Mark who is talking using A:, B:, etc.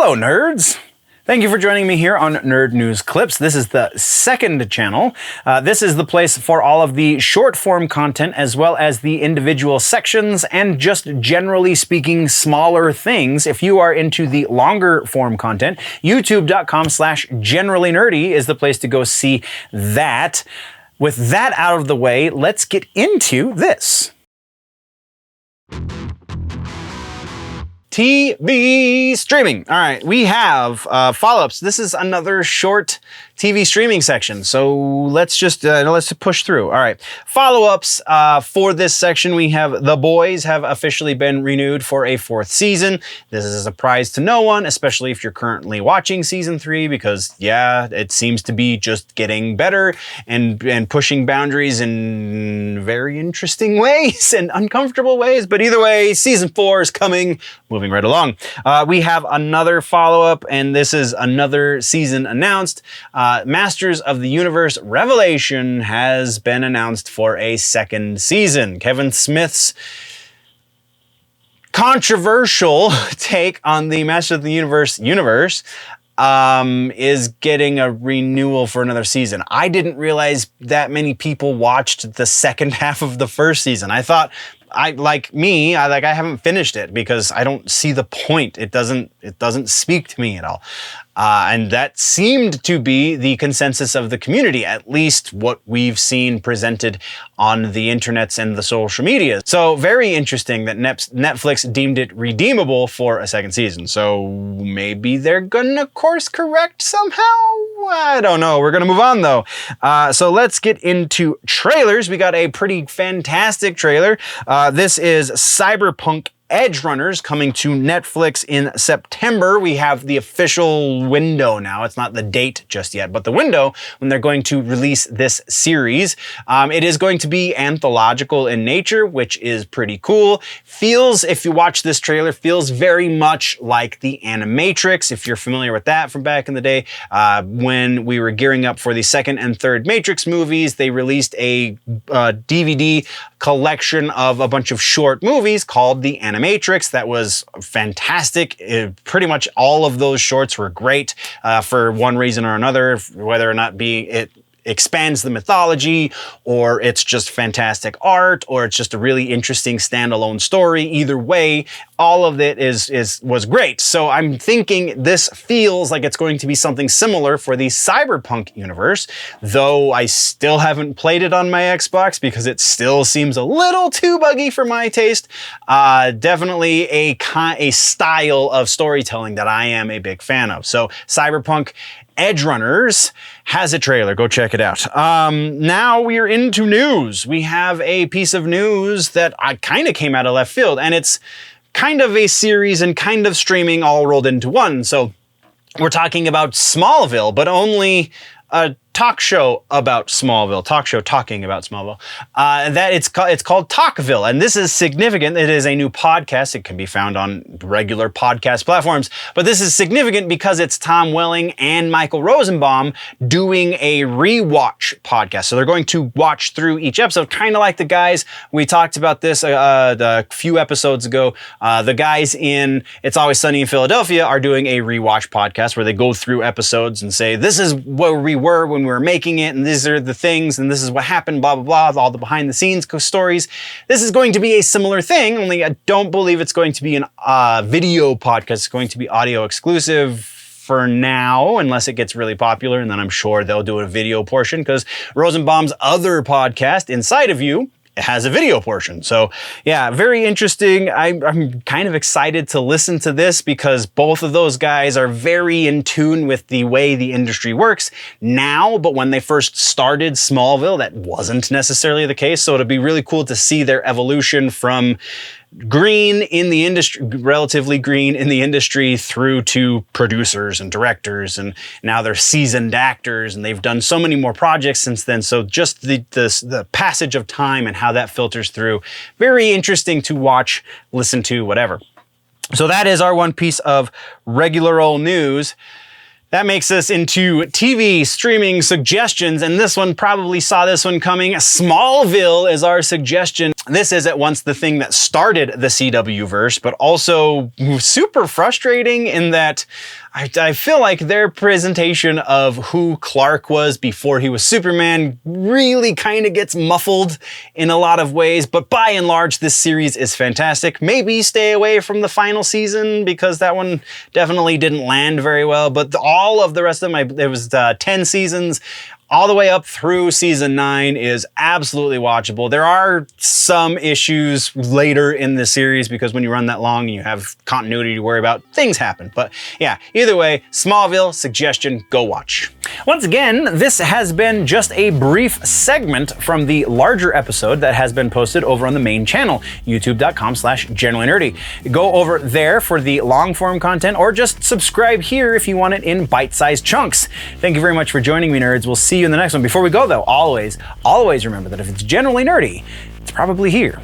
A: Hello, nerds! Thank you for joining me here on Nerd News Clips. This is the second channel. This is the place for all of the short-form content as well as the individual sections and just generally speaking smaller things. If you are into the longer form content, youtube.com/generallynerdy is the place to go see that. With that out of the way, let's get into this. TV streaming. All right, we have follow-ups. This is another short TV streaming section, so let's just push through. All right, follow-ups for this section. We have The Boys have officially been renewed for a 4th season. This is a surprise to no one, especially if you're currently watching season 3, because yeah, it seems to be just getting better and pushing boundaries in very interesting ways and uncomfortable ways. But either way, season 4 is coming. Moving right along. We have another follow-up, and this is another season announced. Masters of the Universe Revelation has been announced for a 2nd season. Kevin Smith's controversial take on the Masters of the Universe is getting a renewal for another season. I didn't realize that many people watched the second half of the first season. I thought, I haven't finished it because I don't see the point. It doesn't speak to me at all. And that seemed to be the consensus of the community, at least what we've seen presented on the internets and the social media. So very interesting that Netflix deemed it redeemable for a 2nd season. So maybe they're gonna course correct somehow? I don't know. We're gonna move on though. So let's get into trailers. We got a pretty fantastic trailer. This is Cyberpunk Edgerunners coming to Netflix in September. We have the official window now. It's not the date just yet, but the window when they're going to release this series. It is going to be anthological in nature, which is pretty cool. Feels, if you watch this trailer, feels very much like the Animatrix, if you're familiar with that from back in the day. When we were gearing up for the 2nd and 3rd Matrix movies, they released a DVD collection of a bunch of short movies called the Animatrix. That was fantastic. Pretty much all of those shorts were great for one reason or another, whether or not it expands the mythology, or it's just fantastic art, or it's just a really interesting standalone story. Either way, all of it was great. So I'm thinking this feels like it's going to be something similar for the Cyberpunk universe, though I still haven't played it on my Xbox because it still seems a little too buggy for my taste. Definitely a style of storytelling that I am a big fan of. So Cyberpunk Edgerunners has a trailer. Go check it out. Now we are into news. We have a piece of news that kind of came out of left field, and it's kind of a series and kind of streaming all rolled into one. So we're talking about Smallville, but only a talk show about Smallville, talking about Smallville. It's called TalkVille, and this is significant. It is a new podcast. It can be found on regular podcast platforms, but this is significant because it's Tom Welling and Michael Rosenbaum doing a rewatch podcast. So they're going to watch through each episode, kind of like the guys, we talked about this a few episodes ago. The guys in It's Always Sunny in Philadelphia are doing a rewatch podcast where they go through episodes and say, this is where we were when we were making it, and these are the things, and this is what happened, blah, blah, blah, all the behind the scenes stories. This is going to be a similar thing, only I don't believe it's going to be a video podcast. It's going to be audio exclusive for now, unless it gets really popular, and then I'm sure they'll do a video portion, because Rosenbaum's other podcast, Inside of You, has a video portion. So yeah, very interesting. I'm kind of excited to listen to this because both of those guys are very in tune with the way the industry works now, but when they first started Smallville, that wasn't necessarily the case. So it'll be really cool to see their evolution from green in the industry, relatively green in the industry, through to producers and directors, and now they're seasoned actors, and they've done so many more projects since then. So just the passage of time and how that filters through, very interesting to watch, listen to, whatever. So that is our one piece of regular old news. That makes us into TV streaming suggestions, and this one probably saw this one coming. Smallville is our suggestion. This is at once the thing that started the CW verse, but also super frustrating in that I feel like their presentation of who Clark was before he was Superman really kind of gets muffled in a lot of ways, but by and large, this series is fantastic. Maybe stay away from the final season because that one definitely didn't land very well, but all of the rest of them, there was 10 seasons, all the way up through season 9 is absolutely watchable. There are some issues later in the series because when you run that long and you have continuity to worry about, things happen. But yeah, either way, Smallville, suggestion, go watch. Once again, this has been just a brief segment from the larger episode that has been posted over on the main channel, youtube.com/generallynerdy. Go over there for the long form content or just subscribe here if you want it in bite-sized chunks. Thank you very much for joining me, nerds. We'll see you in the next one. Before we go though, always remember that if it's generally nerdy, it's probably here.